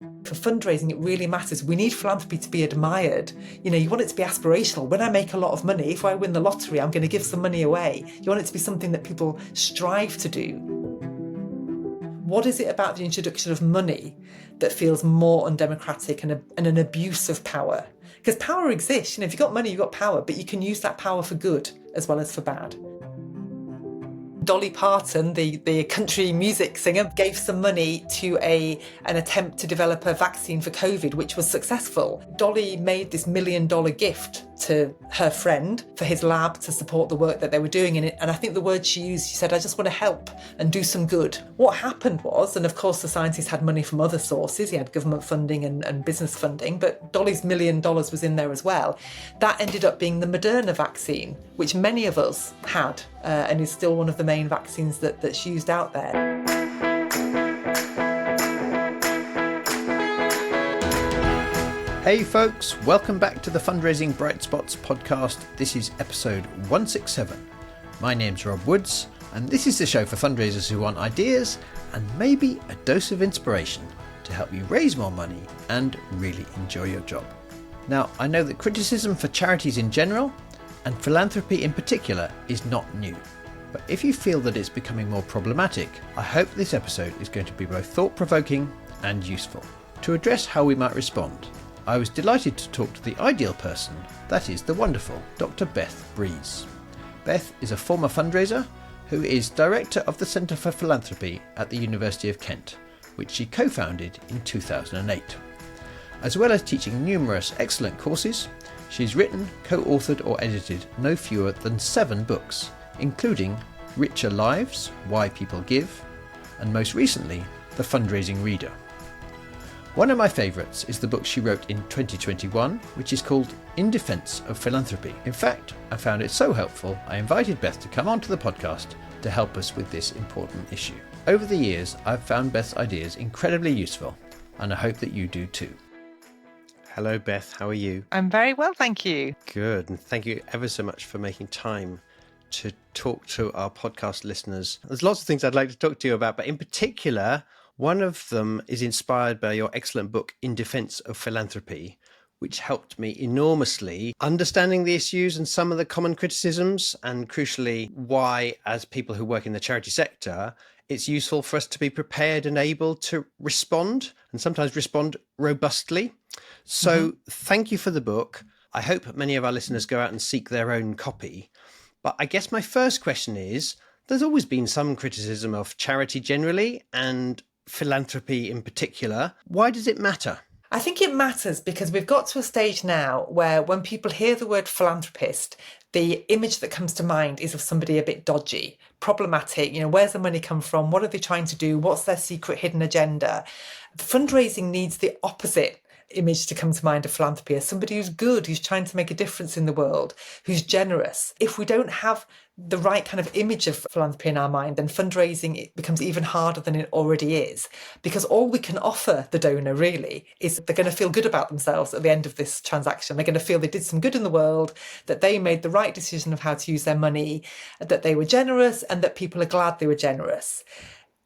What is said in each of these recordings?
For fundraising, it really matters. We need philanthropy to be admired. You want it to be aspirational. When I make a lot of money, if I win the lottery, I'm going to give some money away. You want it to be something that people strive to do. What is it about the introduction of money that feels more undemocratic and an abuse of power? Because power exists. If you've got money, you've got power, but you can use that power for good as well as for bad. Dolly Parton, the country music singer, gave some money to an attempt to develop a vaccine for COVID, which was successful. Dolly made this $1 million gift to her friend for his lab to support the work that they were doing in it. And I think the word she used, she said, I just want to help and do some good. What happened was, and of course the scientist had money from other sources, he had government funding and business funding, but Dolly's $1 million was in there as well. That ended up being the Moderna vaccine, which many of us had and is still one of the main vaccines that's used out there. Hey folks, welcome back to the Fundraising Bright Spots podcast. This is episode 167. My name's Rob Woods, and this is the show for fundraisers who want ideas and maybe a dose of inspiration to help you raise more money and really enjoy your job. Now, I know that criticism for charities in general and philanthropy in particular is not new. But if you feel that it's becoming more problematic, I hope this episode is going to be both thought-provoking and useful. To address how we might respond, I was delighted to talk to the ideal person, that is the wonderful Dr Beth Breeze. Beth is a former fundraiser who is Director of the Centre for Philanthropy at the University of Kent, which she co-founded in 2008. As well as teaching numerous excellent courses, she's written, co-authored or edited no fewer than 7 books, including Richer Lives, Why People Give, and most recently, The Fundraising Reader. One of my favourites is the book she wrote in 2021, which is called In Defence of Philanthropy. In fact, I found it so helpful, I invited Beth to come onto the podcast to help us with this important issue. Over the years, I've found Beth's ideas incredibly useful, and I hope that you do too. Hello, Beth. How are you? I'm very well, thank you. Good, and thank you ever so much for making time to talk to our podcast listeners. There's lots of things I'd like to talk to you about, but in particular, one of them is inspired by your excellent book, In Defence of Philanthropy, which helped me enormously understanding the issues and some of the common criticisms, and crucially, why, as people who work in the charity sector, it's useful for us to be prepared and able to respond, and sometimes respond robustly. So Thank you for the book. I hope many of our listeners go out and seek their own copy. But I guess my first question is, there's always been some criticism of charity generally and philanthropy in particular. Why does it matter? I think it matters because we've got to a stage now where when people hear the word philanthropist, the image that comes to mind is of somebody a bit dodgy, problematic. Where's the money come from? What are they trying to do? What's their secret hidden agenda? Fundraising needs the opposite image to come to mind of philanthropy as somebody who's good, who's trying to make a difference in the world, who's generous. If we don't have the right kind of image of philanthropy in our mind, then fundraising it becomes even harder than it already is, because all we can offer the donor really is they're going to feel good about themselves at the end of this transaction. They're going to feel they did some good in the world, that they made the right decision of how to use their money, that they were generous, and that people are glad they were generous.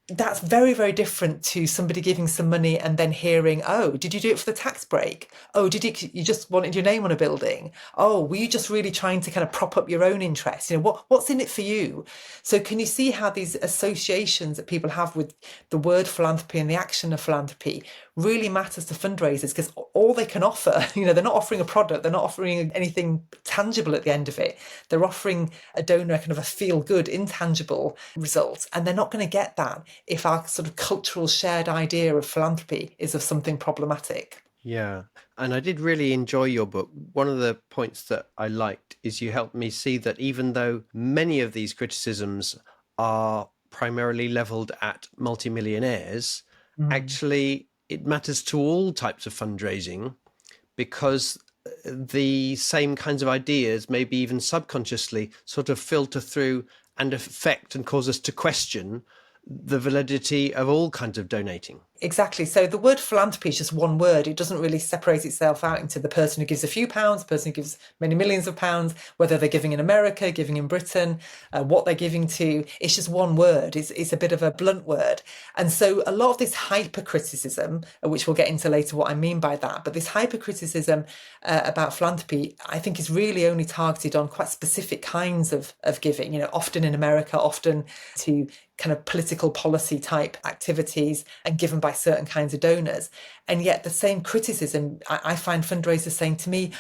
That's very, very different to somebody giving some money and then hearing, oh, did you do it for the tax break? Oh, you just wanted your name on a building? Oh, were you just really trying to kind of prop up your own interests? What's in it for you? So can you see how these associations that people have with the word philanthropy and the action of philanthropy really matters to fundraisers? Because all they can offer, they're not offering a product, they're not offering anything tangible at the end of it. They're offering a donor kind of a feel-good, intangible result, and they're not going to get that if our sort of cultural shared idea of philanthropy is of something problematic. Yeah, and I did really enjoy your book. One of the points that I liked is you helped me see that even though many of these criticisms are primarily leveled at multimillionaires, actually it matters to all types of fundraising, because the same kinds of ideas, maybe even subconsciously, sort of filter through and affect and cause us to question the validity of all kinds of donating. Exactly. So the word philanthropy is just one word. It doesn't really separate itself out into the person who gives a few pounds, the person who gives many millions of pounds, whether they're giving in America, giving in Britain, what they're giving to. It's just one word. It's a bit of a blunt word. And so a lot of this hypercriticism, which we'll get into later what I mean by that, but this hypercriticism about philanthropy, I think is really only targeted on quite specific kinds of giving, often in America, often to kind of political policy type activities and given by certain kinds of donors. And yet the same criticism, I find fundraisers saying to me,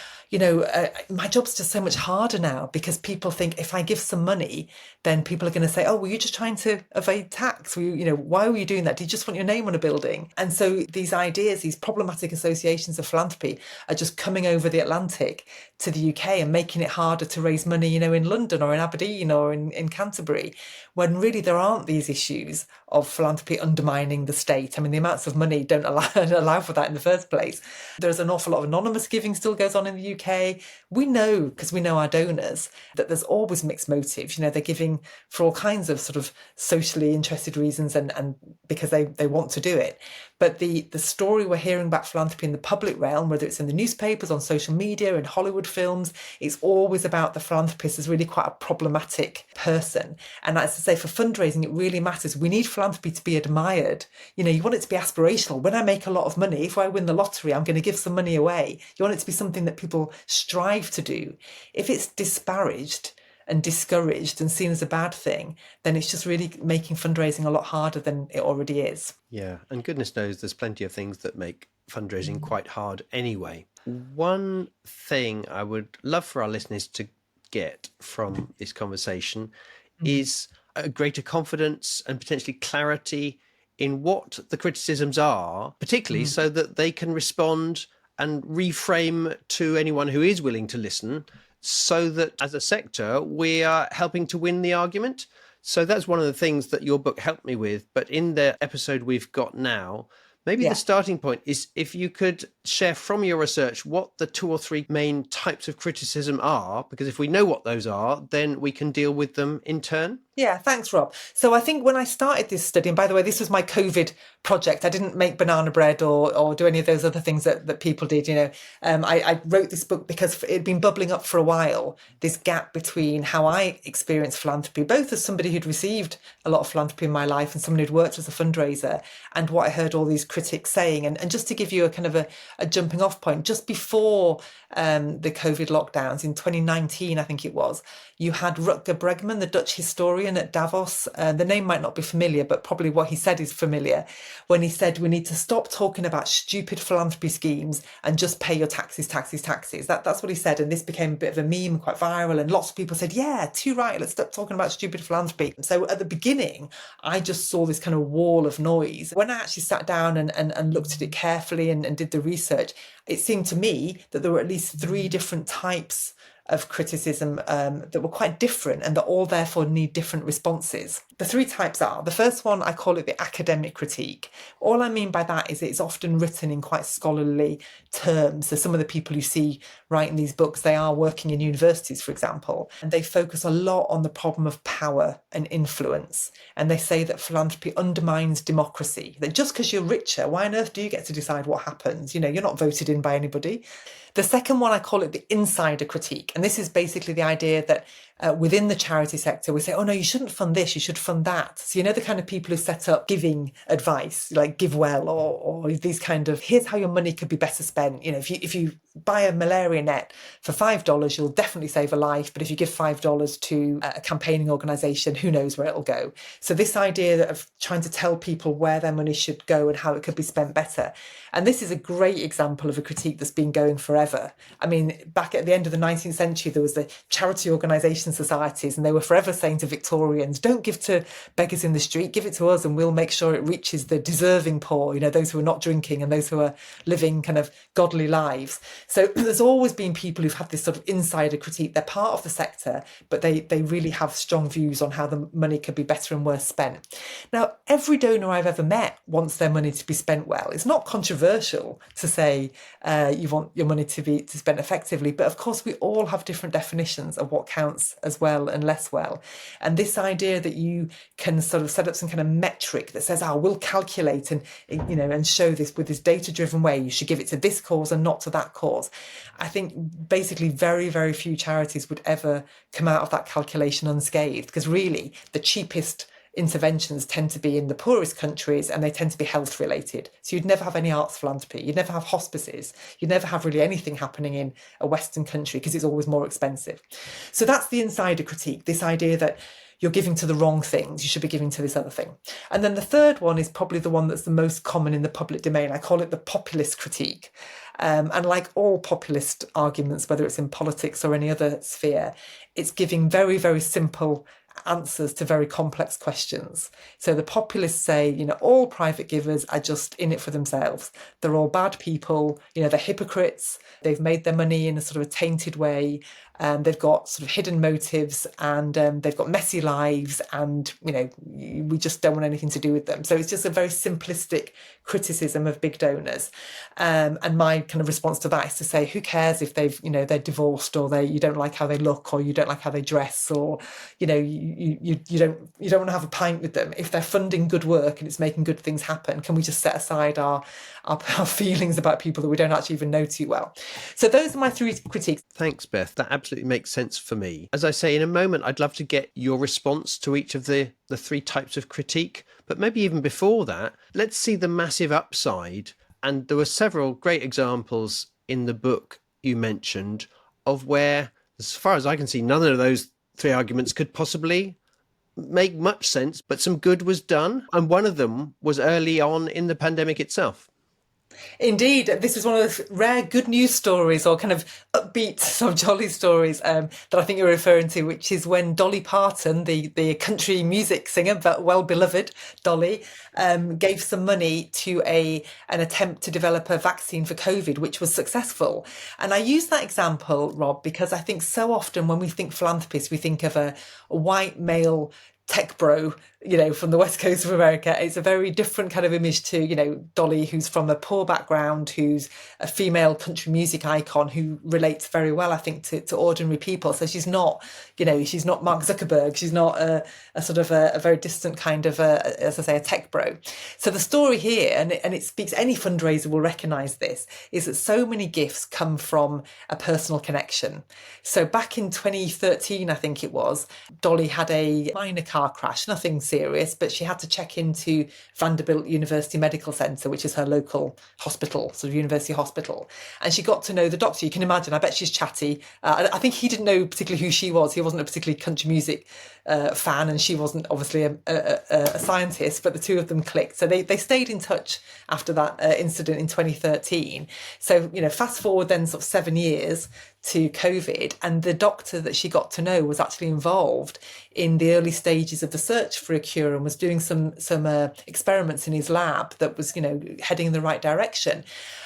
my job's just so much harder now because people think if I give some money, then people are going to say, oh, were you just trying to evade tax? Why were you doing that? Did you just want your name on a building? And so these ideas, these problematic associations of philanthropy are just coming over the Atlantic to the UK and making it harder to raise money, in London or in Aberdeen or in Canterbury, when really there aren't these issues of philanthropy undermining the state. I mean, the amounts of money don't allow for that in the first place. There's an awful lot of anonymous giving still goes on in the UK. We know, because we know our donors, that there's always mixed motives. They're giving for all kinds of sort of socially interested reasons and because they want to do it. But the story we're hearing about philanthropy in the public realm, whether it's in the newspapers, on social media, in Hollywood films, it's always about the philanthropist as really quite a problematic person. And as I say, for fundraising, it really matters. We need philanthropy to be admired. You want it to be aspirational. When I make a lot of money, if I win the lottery, I'm going to give some money away. You want it to be something that people strive to do. If it's disparaged and discouraged and seen as a bad thing, then it's just really making fundraising a lot harder than it already is. Yeah, and goodness knows there's plenty of things that make fundraising quite hard anyway. One thing I would love for our listeners to get from this conversation is a greater confidence and potentially clarity in what the criticisms are, particularly so that they can respond and reframe to anyone who is willing to listen, so that as a sector, we are helping to win the argument. So that's one of the things that your book helped me with. But in the episode we've got now, maybe the starting point is if you could share from your research what the 2 or 3 main types of criticism are, because if we know what those are, then we can deal with them in turn. Yeah, thanks, Rob. So I think when I started this study, and by the way, this was my COVID project. I didn't make banana bread or do any of those other things that people did. I wrote this book because it had been bubbling up for a while, this gap between how I experienced philanthropy, both as somebody who'd received a lot of philanthropy in my life and someone who'd worked as a fundraiser, and what I heard all these critics saying. And just to give you a kind of a jumping off point, just before the COVID lockdowns in 2019, I think it was, you had Rutger Bregman, the Dutch historian at Davos. The name might not be familiar, but probably what he said is familiar, when he said we need to stop talking about stupid philanthropy schemes and just pay your taxes. That's what he said. And this became a bit of a meme, quite viral. And lots of people said, yeah, too right, let's stop talking about stupid philanthropy. So at the beginning, I just saw this kind of wall of noise. When I actually sat down and looked at it carefully and did the research, it seemed to me that there were at least 3 different types of criticism that were quite different and that all therefore need different responses. The 3 types are, the first one, I call it the academic critique. All I mean by that is it's often written in quite scholarly terms. So some of the people you see writing these books, they are working in universities, for example, and they focus a lot on the problem of power and influence. And they say that philanthropy undermines democracy, that just because you're richer, why on earth do you get to decide what happens? You're not voted in by anybody. The second one, I call it the insider critique. And this is basically the idea that within the charity sector, we say, oh no, you shouldn't fund this, you should fund that. So the kind of people who set up giving advice, like Give Well, or these kind of, here's how your money could be better spent. If you buy a malaria net for $5, you'll definitely save a life. But if you give $5 to a campaigning organisation, who knows where it'll go. So this idea of trying to tell people where their money should go and how it could be spent better. And this is a great example of a critique that's been going forever. I mean, back at the end of the 19th century, there was the charity organisation societies, and they were forever saying to Victorians, don't give to beggars in the street, give it to us and we'll make sure it reaches the deserving poor, those who are not drinking and those who are living kind of godly lives. So there's always been people who've had this sort of insider critique. They're part of the sector, but they really have strong views on how the money could be better and worse spent. Now, every donor I've ever met wants their money to be spent well. It's not controversial to say you want your money to spent effectively, but of course we all have different definitions of what counts as well and less well. And this idea that you can sort of set up some kind of metric that says, we'll calculate and show this with this data-driven way, you should give it to this cause and not to that cause. I think basically very, very few charities would ever come out of that calculation unscathed, because really the cheapest interventions tend to be in the poorest countries, and they tend to be health related. So you'd never have any arts philanthropy, you'd never have hospices, you'd never have really anything happening in a Western country because it's always more expensive. So that's the insider critique, this idea that you're giving to the wrong things, you should be giving to this other thing. And then the third one is probably the one that's the most common in the public domain. I call it the populist critique. And like all populist arguments, whether it's in politics or any other sphere, it's giving very, very simple answers to very complex questions. So the populists say, all private givers are just in it for themselves. They're all bad people, they're hypocrites. They've made their money in a sort of a tainted way. They've got sort of hidden motives, and they've got messy lives, and we just don't want anything to do with them. So it's just a very simplistic criticism of big donors. And my kind of response to that is to say, who cares if they're divorced, or you don't like how they look, or you don't like how they dress, or you don't want to have a pint with them. If they're funding good work and it's making good things happen, can we just set aside our feelings about people that we don't actually even know too well? So those are my three critiques. Thanks, Beth. That absolutely makes sense for me. As I say, in a moment, I'd love to get your response to each of the three types of critique. But maybe even before that, let's see the massive upside. And there were several great examples in the book you mentioned of where, as far as I can see, none of those three arguments could possibly make much sense, but some good was done. And one of them was early on in the pandemic itself. Indeed, this is one of the rare good news stories, or kind of upbeat, sort of jolly stories that I think you're referring to, which is when Dolly Parton, the country music singer, but well beloved Dolly, gave some money to an attempt to develop a vaccine for COVID, which was successful. And I use that example, Rob, because I think so often when we think philanthropist, we think of a white male tech bro, from the west coast of America. It's a very different kind of image to, Dolly, who's from a poor background, who's a female country music icon, who relates very well, I think, to ordinary people. So she's not, she's not Mark Zuckerberg. She's not a sort of a very distant kind of, as I say, a tech bro. So the story here, and it speaks, any fundraiser will recognise this, is that so many gifts come from a personal connection. So back in 2013, I think it was, Dolly had a minor car crash, nothing serious, but she had to check into Vanderbilt University Medical Centre, which is her local hospital, sort of university hospital. And she got to know the doctor. You can imagine, I bet she's chatty. I think he didn't know particularly who she was. He wasn't a particularly country music fan, and she wasn't obviously a scientist, but the two of them clicked. So they stayed in touch after that incident in 2013. So, fast forward then sort of 7 years to COVID, and the doctor that she got to know was actually involved in the early stages of the search for a cure, and was doing some experiments in his lab that was, heading in the right direction.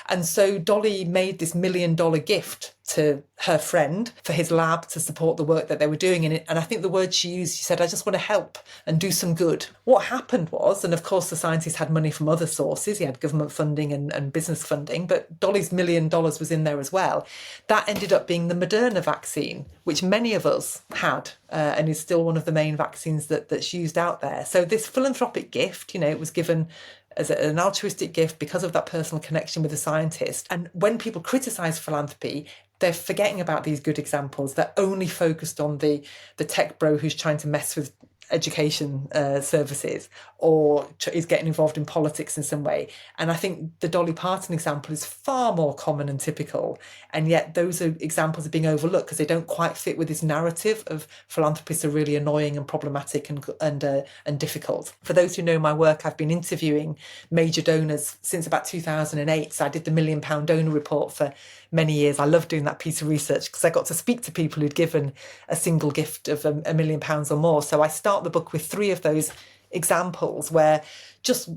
And so Dolly made this $1 million gift to her friend for his lab to support the work that they were doing in it. And I think the word she used, she said, I just want to help and do some good. What happened was, and of course the scientist had money from other sources, he had government funding and business funding, but Dolly's $1 million was in there as well. That ended up being the Moderna vaccine, which many of us had, and is still one of the main vaccines that's used out there. So this philanthropic gift, it was given as an altruistic gift because of that personal connection with the scientist. And when people criticise philanthropy, they're forgetting about these good examples. They're only focused on the tech bro who's trying to mess with education services, or is getting involved in politics in some way. And I think the Dolly Parton example is far more common and typical, and yet those examples are being overlooked because they don't quite fit with this narrative of philanthropists are really annoying and problematic and difficult. For those who know my work, I've been interviewing major donors since about 2008. So I did the £1 Million Donor Report for many years. I loved doing that piece of research because I got to speak to people who'd given a single gift of £1 million or more. So I start the book with 3 of those examples where just,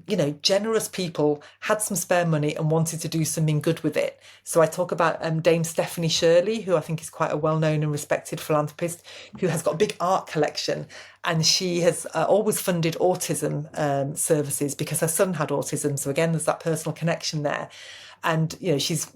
generous people had some spare money and wanted to do something good with it. So I talk about Dame Stephanie Shirley, who I think is quite a well-known and respected philanthropist, who has got a big art collection. And she has always funded autism services because her son had autism. So again, there's that personal connection there. And, she's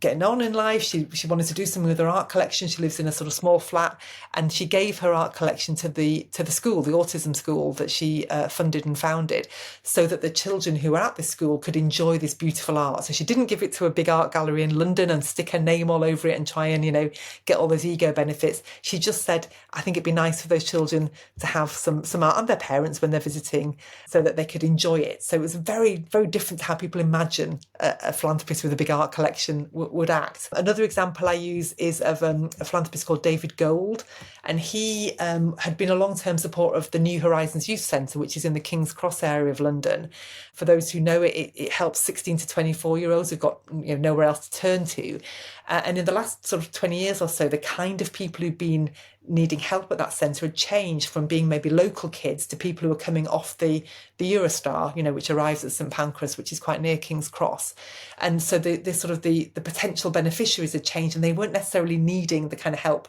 getting on in life. She wanted to do something with her art collection. She lives in a sort of small flat, and she gave her art collection to the school, the autism school that she funded and founded, so that the children who were at this school could enjoy this beautiful art. So she didn't give it to a big art gallery in London and stick her name all over it and try and get all those ego benefits. She just said, I think it'd be nice for those children to have some art, and their parents when they're visiting, so that they could enjoy it. So it was very, very different to how people imagine a philanthropist with a big art collection would act. Another example I use is of a philanthropist called David Gold, and he had been a long-term supporter of the New Horizons Youth Centre, which is in the King's Cross area of London. For those who know it, it helps 16 to 24-year-olds who've got nowhere else to turn to. And in the last sort of 20 years or so, the kind of people who've been needing help at that centre had changed from being maybe local kids to people who are coming off the Eurostar, which arrives at St Pancras, which is quite near King's Cross. And so the potential beneficiaries had changed, and they weren't necessarily needing the kind of help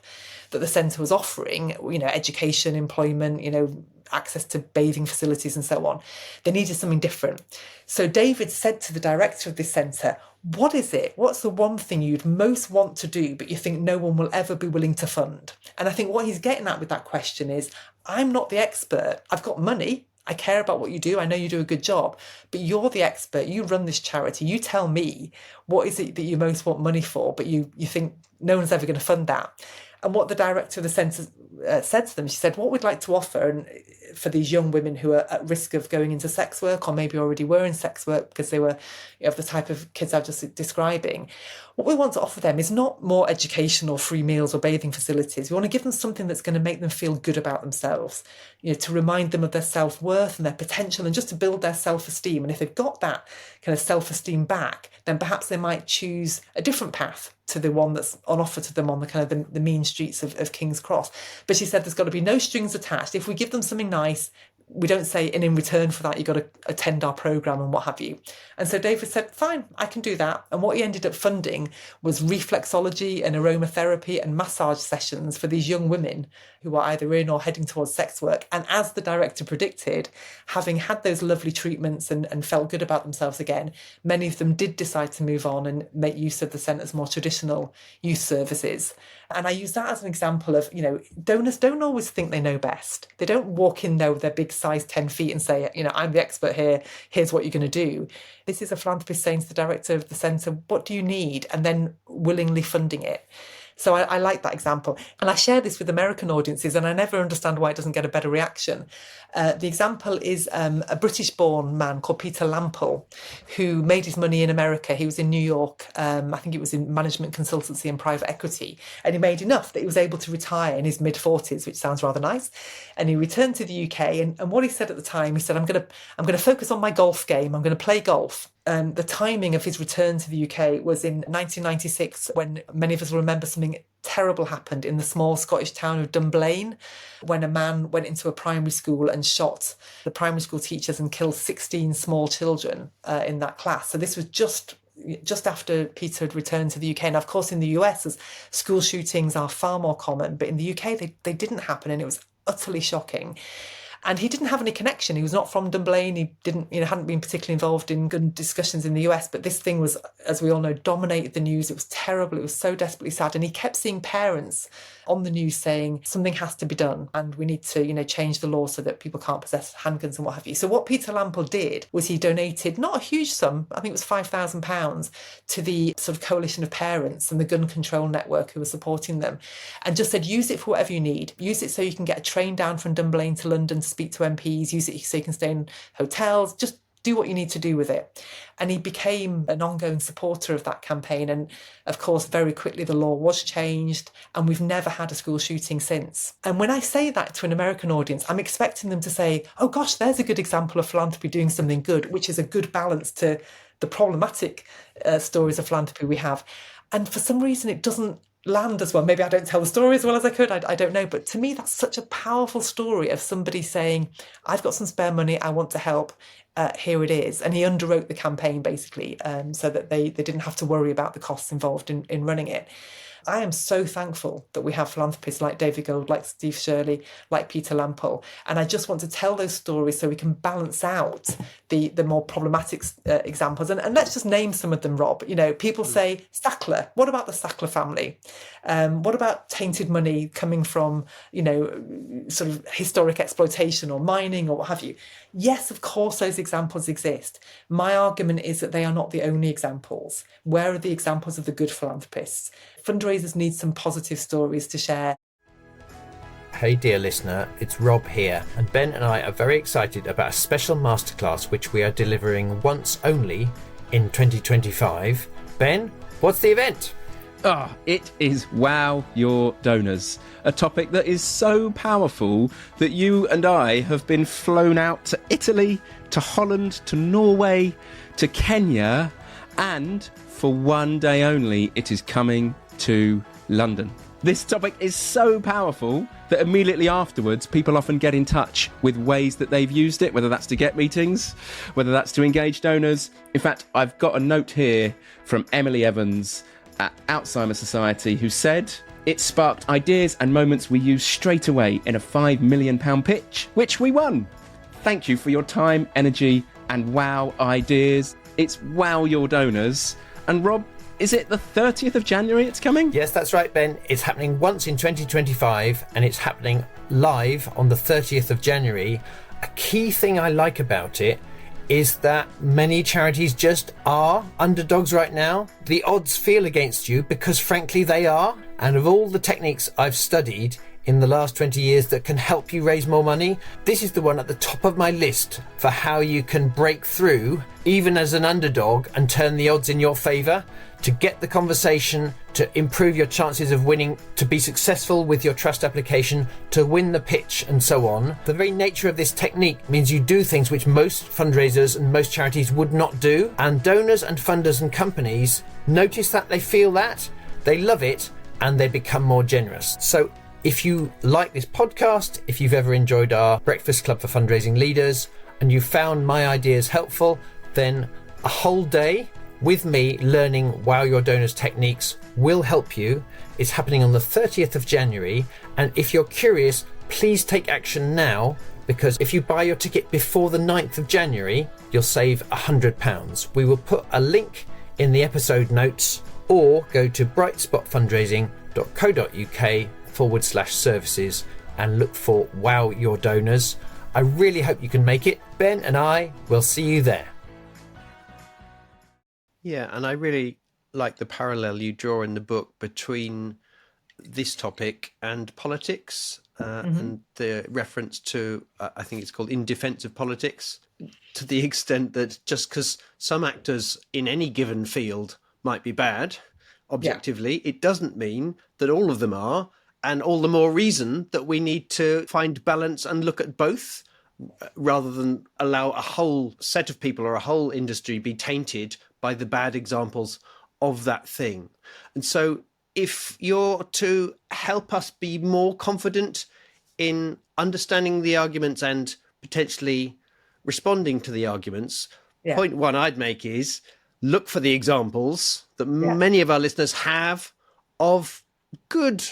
that the centre was offering, education, employment, access to bathing facilities and so on. They needed something different. So David said to the director of this centre, what is it? What's the one thing you'd most want to do, but you think no one will ever be willing to fund? And I think what he's getting at with that question is, I'm not the expert. I've got money. I care about what you do. I know you do a good job, but you're the expert. You run this charity. You tell me what is it that you most want money for, but you think no one's ever going to fund that. And what the director of the centre said to them, she said, what we'd like to offer, and for these young women who are at risk of going into sex work, or maybe already were in sex work because they were of the type of kids I was just describing, what we want to offer them is not more education or free meals or bathing facilities. We want to give them something that's going to make them feel good about themselves, to remind them of their self-worth and their potential, and just to build their self-esteem. And if they've got that kind of self-esteem back, then perhaps they might choose a different path to the one that's on offer to them on the kind of the mean streets of King's Cross. But she said there's got to be no strings attached. If we give them something nice, we don't say, and in return for that, you've got to attend our programme and what have you. And so David said, fine, I can do that. And what he ended up funding was reflexology and aromatherapy and massage sessions for these young women who are either in or heading towards sex work. And as the director predicted, having had those lovely treatments and felt good about themselves again, many of them did decide to move on and make use of the centre's more traditional youth services. And I use that as an example of, donors don't always think they know best. They don't walk in there with their big size 10 feet and say, I'm the expert here, here's what you're going to do. This is a philanthropist saying to the director of the centre, what do you need? And then willingly funding it. So I like that example. And I share this with American audiences, and I never understand why it doesn't get a better reaction. The example is a British-born man called Peter Lample, who made his money in America. He was in New York. I think it was in management consultancy and private equity. And he made enough that he was able to retire in his mid-40s, which sounds rather nice. And he returned to the UK. And what he said at the time, he said, I'm going to focus on my golf game. I'm going to play golf. The timing of his return to the UK was in 1996, when many of us will remember something terrible happened in the small Scottish town of Dunblane, when a man went into a primary school and shot the primary school teachers and killed 16 small children in that class. So this was just after Peter had returned to the UK. And of course, in the US, as school shootings are far more common, but in the UK, they didn't happen, and it was utterly shocking. And he didn't have any connection. He was not from Dunblane. He hadn't been particularly involved in gun discussions in the US. But this thing was, as we all know, dominated the news. It was terrible. It was so desperately sad. And he kept seeing parents on the news saying something has to be done, and we need to, change the law so that people can't possess handguns and what have you. So what Peter Lample did was he donated not a huge sum, I think it was £5,000, to the sort of coalition of parents and the gun control network who were supporting them, and just said, use it for whatever you need. Use it so you can get a train down from Dunblane to London to speak to MPs. Use it so you can stay in hotels. Just do what you need to do with it. And he became an ongoing supporter of that campaign. And of course, very quickly, the law was changed, and we've never had a school shooting since. And when I say that to an American audience, I'm expecting them to say, oh gosh, there's a good example of philanthropy doing something good, which is a good balance to the problematic stories of philanthropy we have. And for some reason, it doesn't land as well. Maybe I don't tell the story as well as I could. I don't know. But to me, that's such a powerful story of somebody saying, I've got some spare money, I want to help. Here it is. And he underwrote the campaign basically, so that they didn't have to worry about the costs involved in running it. I am so thankful that we have philanthropists like David Gold, like Steve Shirley, like Peter Lampel. And I just want to tell those stories so we can balance out the more problematic examples. And let's just name some of them, Rob. You know, people say Sackler. What about the Sackler family? What about tainted money coming from, you know, sort of historic exploitation or mining or what have you? Yes, of course, those examples exist. My argument is that they are not the only examples. Where are the examples of the good philanthropists? Fundraisers need some positive stories to share. Hey dear listener, it's Rob here, and Ben and I are very excited about a special masterclass which we are delivering once only in 2025. Ben, what's the event? It is Wow Your Donors, a topic that is so powerful that you and I have been flown out to Italy, to Holland, to Norway, to Kenya, and for one day only, it is coming to London. This topic is so powerful that immediately afterwards, people often get in touch with ways that they've used it, whether that's to get meetings, whether that's to engage donors. In fact, I've got a note here from Emily Evans at Alzheimer's Society who said, it sparked ideas and moments we used straight away in a £5 million pitch, which we won. Thank you for your time, energy, and wow ideas. It's Wow Your Donors. And Rob, is it the 30th of January it's coming? Yes, that's right, Ben. It's happening once in 2025 and it's happening live on the 30th of January. A key thing I like about it is that many charities just are underdogs right now. The odds feel against you because frankly they are. And of all the techniques I've studied in the last 20 years that can help you raise more money, this is the one at the top of my list for how you can break through even as an underdog and turn the odds in your favour, to get the conversation, to improve your chances of winning, to be successful with your trust application, to win the pitch and so on. The very nature of this technique means you do things which most fundraisers and most charities would not do, and donors and funders and companies notice that, they feel that, they love it, and they become more generous. So if you like this podcast, if you've ever enjoyed our Breakfast Club for Fundraising Leaders and you found my ideas helpful, then a whole day with me learning Wow Your Donors techniques will help you. It's happening on the 30th of January. And if you're curious, please take action now, because if you buy your ticket before the 9th of January, you'll save £100. We will put a link in the episode notes, or go to brightspotfundraising.co.uk/services and look for Wow Your Donors. I really hope you can make it. Ben and I will see you there. Yeah, and I really like the parallel you draw in the book between this topic and politics, and the reference to, I think it's called In Defence of Politics, to the extent that just because some actors in any given field might be bad, objectively, it doesn't mean that all of them are, and all the more reason that we need to find balance and look at both, rather than allow a whole set of people or a whole industry be tainted by the bad examples of that thing. And so if you're to help us be more confident in understanding the arguments and potentially responding to the arguments, point one I'd make is look for the examples that many of our listeners have of good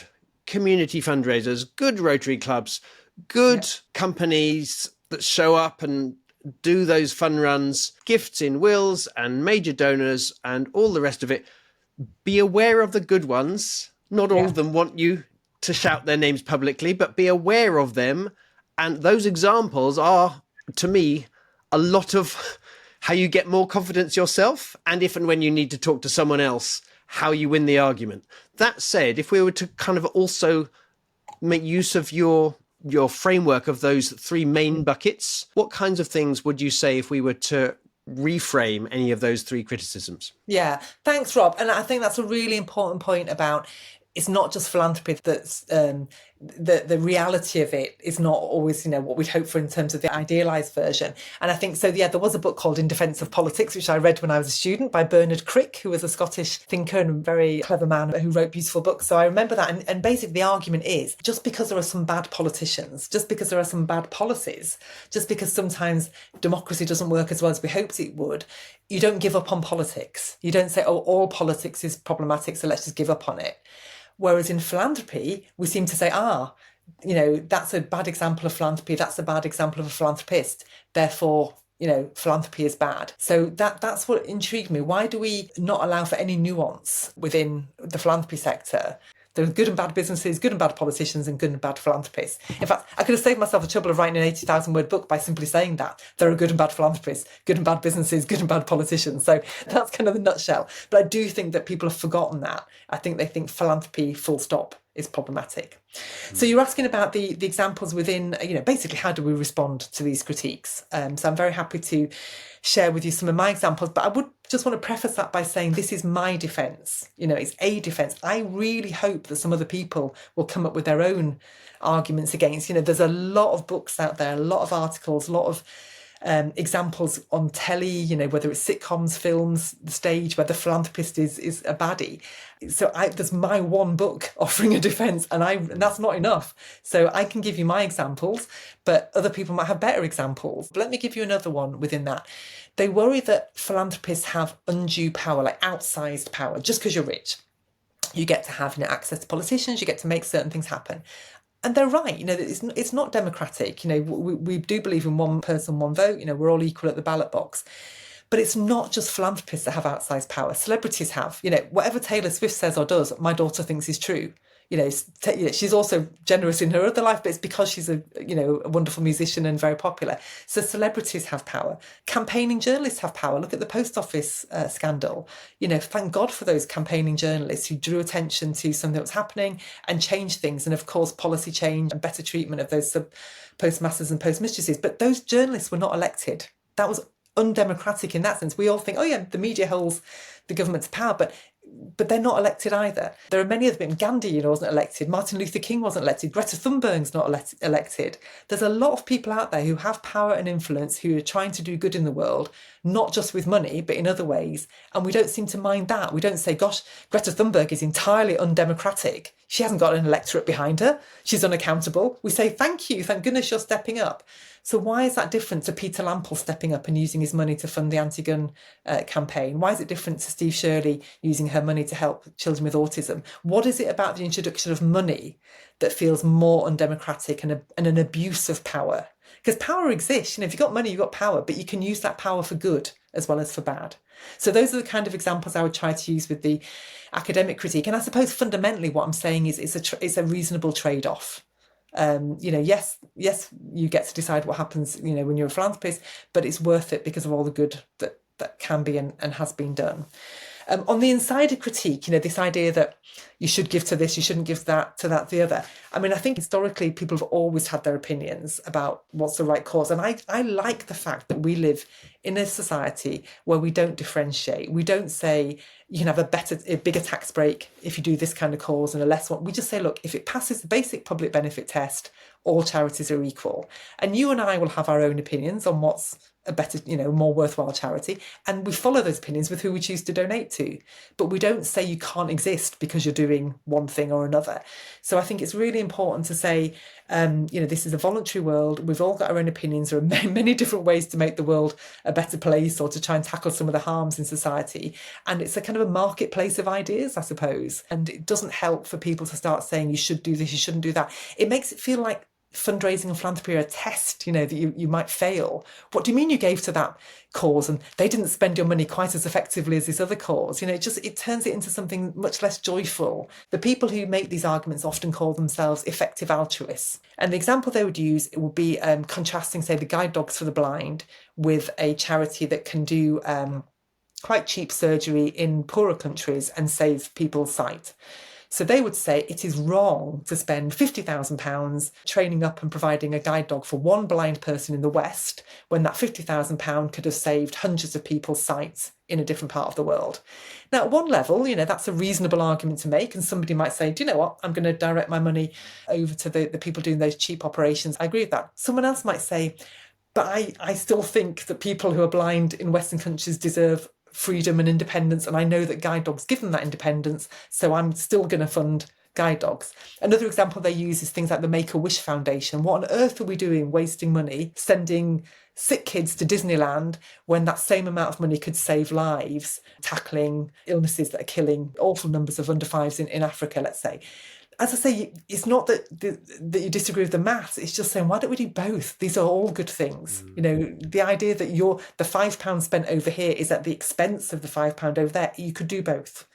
community fundraisers, good Rotary clubs, good companies that show up and do those fun runs, gifts in wills and major donors and all the rest of it. Be aware of the good ones. Not all of them want you to shout their names publicly, but be aware of them. And those examples are, to me, a lot of how you get more confidence yourself, and if and when you need to talk to someone else, how you win the argument. That said, if we were to kind of also make use of your framework of those three main buckets, what kinds of things would you say if we were to reframe any of those three criticisms? Yeah, thanks, Rob. And I think that's a really important point about, it's not just philanthropy that's the reality of it is not always, what we'd hope for in terms of the idealised version. And I think so, yeah, there was a book called In Defence of Politics, which I read when I was a student by Bernard Crick, who was a Scottish thinker and a very clever man who wrote beautiful books. So I remember that. And basically the argument is, just because there are some bad politicians, just because there are some bad policies, just because sometimes democracy doesn't work as well as we hoped it would, you don't give up on politics. You don't say, oh, all politics is problematic, so let's just give up on it. Whereas in philanthropy, we seem to say, that's a bad example of philanthropy, that's a bad example of a philanthropist, therefore, philanthropy is bad. So that's what intrigued me. Why do we not allow for any nuance within the philanthropy sector? There are good and bad businesses, good and bad politicians, and good and bad philanthropists. In fact, I could have saved myself the trouble of writing an 80,000 word book by simply saying that. There are good and bad philanthropists, good and bad businesses, good and bad politicians. So that's kind of the nutshell. But I do think that people have forgotten that. I think they think philanthropy, full stop, is problematic. So you're asking about the examples within, basically how do we respond to these critiques? So I'm very happy to share with you some of my examples, but I would just want to preface that by saying this is my defence. It's a defence. I really hope that some other people will come up with their own arguments against. There's a lot of books out there, a lot of articles, a lot of examples on telly, whether it's sitcoms, films, the stage, where the philanthropist is a baddie. So there's my one book offering a defence, and that's not enough. So I can give you my examples, but other people might have better examples. But let me give you another one within that. They worry that philanthropists have undue power, like outsized power, just because you're rich. You get to have access to politicians, you get to make certain things happen. And they're right, it's not democratic. We do believe in one person, one vote. We're all equal at the ballot box. But it's not just philanthropists that have outsized power. Celebrities have. Whatever Taylor Swift says or does, my daughter thinks is true. She's also generous in her other life, but it's because she's a wonderful musician and very popular. So celebrities have power. Campaigning journalists have power. Look at the post office scandal. Thank God for those campaigning journalists who drew attention to something that was happening and changed things. And of course, policy change and better treatment of those postmasters and postmistresses. But those journalists were not elected. That was undemocratic in that sense. We all think, oh yeah, the media holds the government to power, but they're not elected either. There are many of them. Gandhi, wasn't elected. Martin Luther King wasn't elected. Greta Thunberg's not elected. There's a lot of people out there who have power and influence, who are trying to do good in the world, not just with money, but in other ways. And we don't seem to mind that. We don't say, gosh, Greta Thunberg is entirely undemocratic. She hasn't got an electorate behind her. She's unaccountable. We say, thank you. Thank goodness you're stepping up. So why is that different to Peter Lample stepping up and using his money to fund the anti-gun campaign? Why is it different to Steve Shirley using her money to help children with autism? What is it about the introduction of money that feels more undemocratic and an abuse of power? Because power exists. If you've got money, you've got power, but you can use that power for good as well as for bad. So those are the kind of examples I would try to use with the academic critique. And I suppose fundamentally what I'm saying is it's a reasonable trade-off. Yes, you get to decide what happens, when you're a philanthropist, but it's worth it because of all the good that can be and has been done. On the insider critique, this idea that you should give to this, you shouldn't give that to that, the other. I think historically people have always had their opinions about what's the right cause. And I like the fact that we live in a society where we don't differentiate. We don't say you can have a bigger tax break if you do this kind of cause and a less one. We just say, look, if it passes the basic public benefit test, all charities are equal. And you and I will have our own opinions on what's a better, more worthwhile charity. And we follow those opinions with who we choose to donate to. But we don't say you can't exist because you're doing one thing or another. So I think it's really important to say, this is a voluntary world. We've all got our own opinions. There are many different ways to make the world a better place or to try and tackle some of the harms in society. And it's a kind of a marketplace of ideas, I suppose. And it doesn't help for people to start saying you should do this, you shouldn't do that. It makes it feel like fundraising and philanthropy are a test, that you might fail. What do you mean you gave to that cause and they didn't spend your money quite as effectively as this other cause? It turns it into something much less joyful. The people who make these arguments often call themselves effective altruists. And the example they would use, it would be contrasting, say, the Guide Dogs for the Blind with a charity that can do quite cheap surgery in poorer countries and save people's sight. So they would say it is wrong to spend £50,000 training up and providing a guide dog for one blind person in the West, when that £50,000 could have saved hundreds of people's sight in a different part of the world. Now, at one level, that's a reasonable argument to make. And somebody might say, do you know what? I'm going to direct my money over to the people doing those cheap operations. I agree with that. Someone else might say, but I still think that people who are blind in Western countries deserve freedom and independence, and I know that guide dogs give them that independence, so I'm still going to fund guide dogs. Another example they use is things like the Make-A-Wish Foundation. What on earth are we doing wasting money sending sick kids to Disneyland when that same amount of money could save lives, tackling illnesses that are killing awful numbers of under fives in Africa, let's say? As I say, it's not that you disagree with the maths. It's just saying, why don't we do both? These are all good things. The idea that the £5 spent over here is at the expense of the £5 over there. You could do both.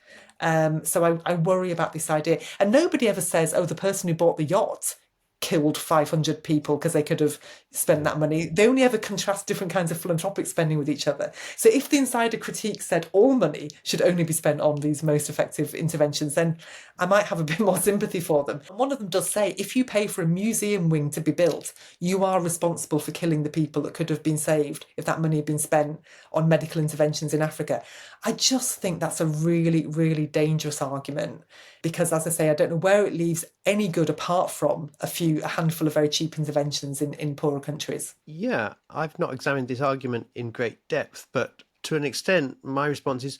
So I worry about this idea. And nobody ever says, oh, the person who bought the yacht killed 500 people because they could have spent that money. They only ever contrast different kinds of philanthropic spending with each other. So if the insider critique said all money should only be spent on these most effective interventions, then I might have a bit more sympathy for them. And one of them does say, if you pay for a museum wing to be built, you are responsible for killing the people that could have been saved if that money had been spent on medical interventions in Africa. I just think that's a really, really dangerous argument because, as I say, I don't know where it leaves any good apart from a handful of very cheap interventions in poorer countries. Yeah, I've not examined this argument in great depth, but to an extent, my response is,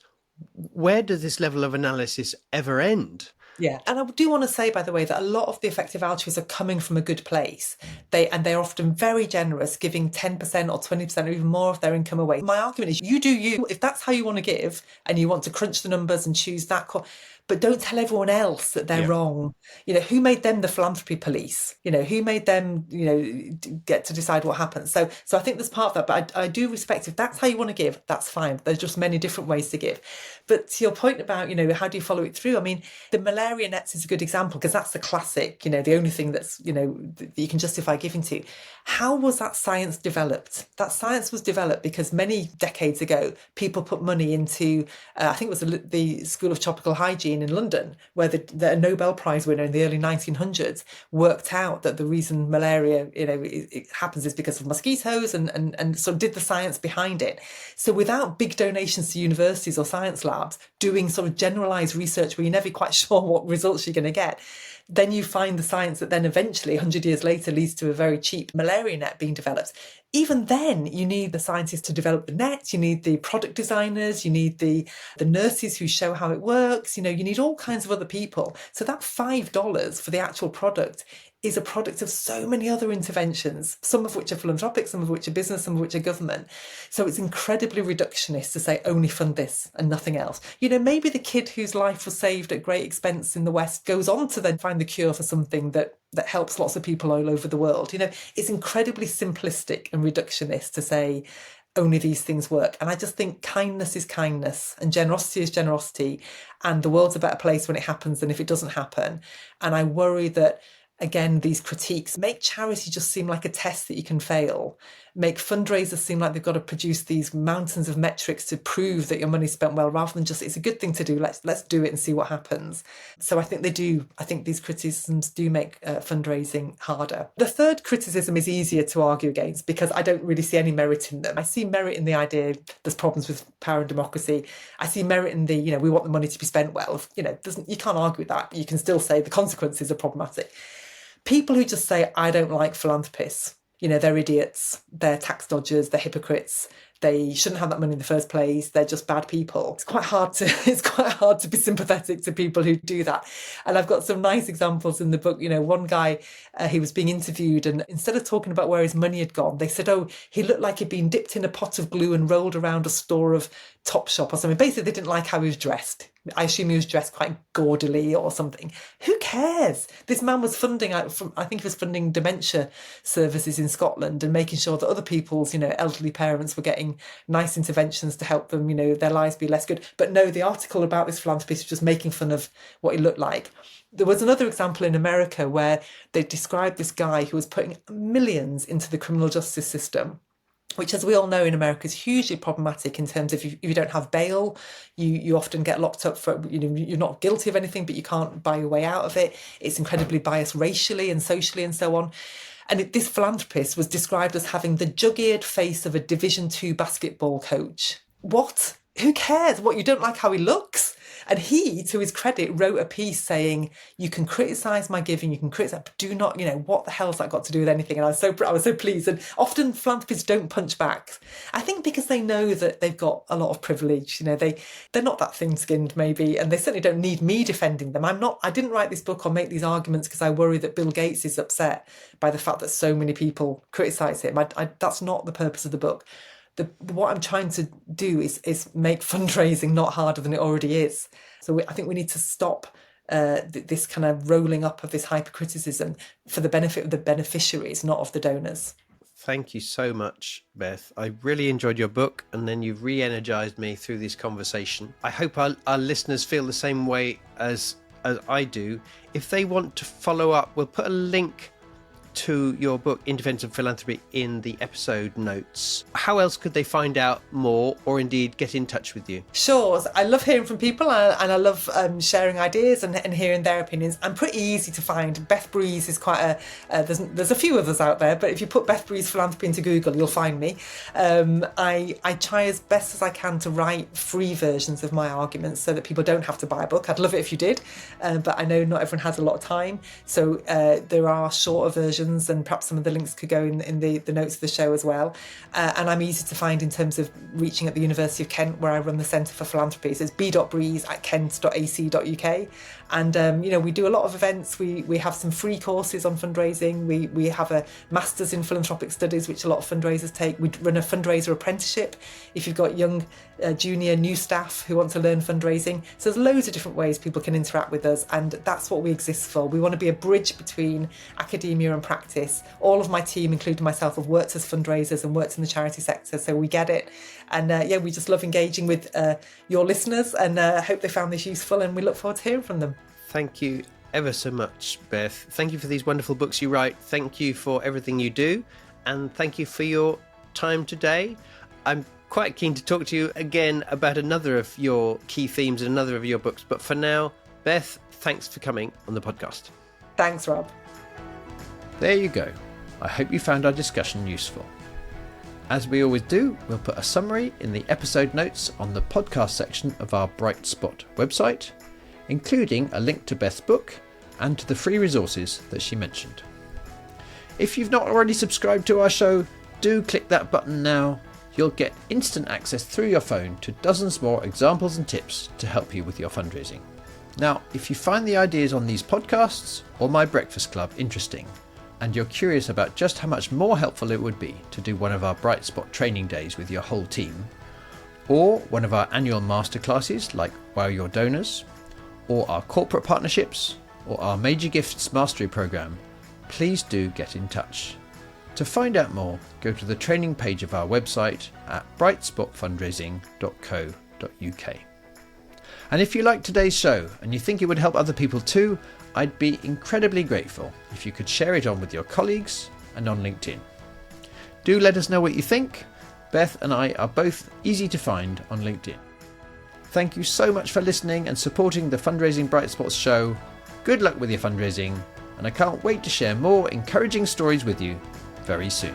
where does this level of analysis ever end? Yeah, and I do want to say, by the way, that a lot of the effective altruists are coming from a good place. They're often very generous, giving 10% or 20% or even more of their income away. My argument is, you do you. If that's how you want to give and you want to crunch the numbers and choose that but don't tell everyone else that they're wrong. Who made them the philanthropy police? Who made them, get to decide what happens? So I think there's part of that, but I do respect if that's how you want to give, that's fine. There's just many different ways to give. But to your point about, how do you follow it through? I mean, the malaria nets is a good example because that's the classic, the only thing that's, that you can justify giving to. How was that science developed? That science was developed because many decades ago, people put money into, I think it was the School of Tropical Hygiene in London, where the Nobel Prize winner in the early 1900s worked out that the reason malaria, it happens is because of mosquitoes and sort of did the science behind it. So without big donations to universities or science labs doing sort of generalized research where you're never quite sure what results you're going to get, then you find the science that then eventually 100 years later leads to a very cheap malaria net being developed. Even then, you need the scientists to develop the nets, you need the product designers, you need the nurses who show how it works, you need all kinds of other people. So that $5 for the actual product is a product of so many other interventions, some of which are philanthropic, some of which are business, some of which are government. So it's incredibly reductionist to say only fund this and nothing else. Maybe the kid whose life was saved at great expense in the West goes on to then find the cure for something that helps lots of people all over the world. It's incredibly simplistic and reductionist to say only these things work. And I just think kindness is kindness and generosity is generosity. And the world's a better place when it happens than if it doesn't happen. And I worry that, again, these critiques make charity just seem like a test that you can fail, make fundraisers seem like they've got to produce these mountains of metrics to prove that your money's spent well, rather than just, it's a good thing to do, let's do it and see what happens. So I think these criticisms do make fundraising harder. The third criticism is easier to argue against because I don't really see any merit in them. I see merit in the idea there's problems with power and democracy. I see merit in the, we want the money to be spent well. You can't argue with that. You can still say the consequences are problematic. People who just say, I don't like philanthropists, they're idiots, they're tax dodgers, they're hypocrites, they shouldn't have that money in the first place, they're just bad people. It's quite hard to be sympathetic to people who do that. And I've got some nice examples in the book. One guy, he was being interviewed, and instead of talking about where his money had gone, they said, oh, he looked like he'd been dipped in a pot of glue and rolled around a store of Topshop or something. Basically, they didn't like how he was dressed. I assume he was dressed quite gaudily or something. Who cares? This man was funding, I think he was funding dementia services in Scotland and making sure that other people's, elderly parents were getting nice interventions to help them, their lives be less good. But no, the article about this philanthropist was just making fun of what he looked like. There was another example in America where they described this guy who was putting millions into the criminal justice system. which, as we all know, in America is hugely problematic in terms of if you don't have bail, you often get locked up for, you're not guilty of anything, but you can't buy your way out of it. It's incredibly biased racially and socially and so on. And this philanthropist was described as having the jug-eared face of a Division 2 basketball coach. What? Who cares? What, you don't like how he looks? And he, to his credit, wrote a piece saying, you can criticise my giving, you can criticise, but do not, what the hell's that got to do with anything? And I was so pleased. And often philanthropists don't punch back. I think because they know that they've got a lot of privilege. They're not that thin-skinned maybe, and they certainly don't need me defending them. I didn't write this book or make these arguments because I worry that Bill Gates is upset by the fact that so many people criticise him. That's not the purpose of the book. What I'm trying to do is make fundraising not harder than it already is. So I think we need to stop this kind of rolling up of this hypercriticism for the benefit of the beneficiaries, not of the donors. Thank you so much, Beth. I really enjoyed your book, and then you've re-energized me through this conversation. I hope our listeners feel the same way as I do. If they want to follow up, we'll put a link to your book, In Defence of Philanthropy, in the episode notes. How else could they find out more or indeed get in touch with you? Sure. I love hearing from people and I love sharing ideas and hearing their opinions. I'm pretty easy to find. Beth Breeze is quite there's a few others out there, but if you put Beth Breeze Philanthropy into Google, you'll find me. I try as best as I can to write free versions of my arguments so that people don't have to buy a book. I'd love it if you did, but I know not everyone has a lot of time. So there are shorter versions, and perhaps some of the links could go in the notes of the show as well. And I'm easy to find in terms of reaching at the University of Kent, where I run the Centre for Philanthropy. So it's b.breeze@kent.ac.uk. And, we do a lot of events. We have some free courses on fundraising. We have a Masters in Philanthropic Studies, which a lot of fundraisers take. We run a fundraiser apprenticeship if you've got young, junior, new staff who want to learn fundraising. So there's loads of different ways people can interact with us, and that's what we exist for. We want to be a bridge between academia and practice. All of my team, including myself, have worked as fundraisers and worked in the charity sector, so we get it. And we just love engaging with your listeners, and hope they found this useful, and we look forward to hearing from them. Thank you ever so much, Beth. Thank you for these wonderful books you write. Thank you for everything you do, and thank you for your time today. I'm quite keen to talk to you again about another of your key themes and another of your books, but for now, Beth, thanks for coming on the podcast. Thanks, Rob. There you go. I hope you found our discussion useful. As we always do, we'll put a summary in the episode notes on the podcast section of our Bright Spot website, including a link to Beth's book and to the free resources that she mentioned. If you've not already subscribed to our show, do click that button now. You'll get instant access through your phone to dozens more examples and tips to help you with your fundraising. Now, if you find the ideas on these podcasts or my Breakfast Club interesting, and you're curious about just how much more helpful it would be to do one of our Bright Spot training days with your whole team, or one of our annual masterclasses like Wow Your Donors, or our corporate partnerships, or our Major Gifts Mastery Programme, please do get in touch. To find out more, go to the training page of our website at brightspotfundraising.co.uk. And if you like today's show and you think it would help other people too, I'd be incredibly grateful if you could share it on with your colleagues and on LinkedIn. Do let us know what you think. Beth and I are both easy to find on LinkedIn. Thank you so much for listening and supporting the Fundraising Bright Spots show. Good luck with your fundraising, and I can't wait to share more encouraging stories with you very soon.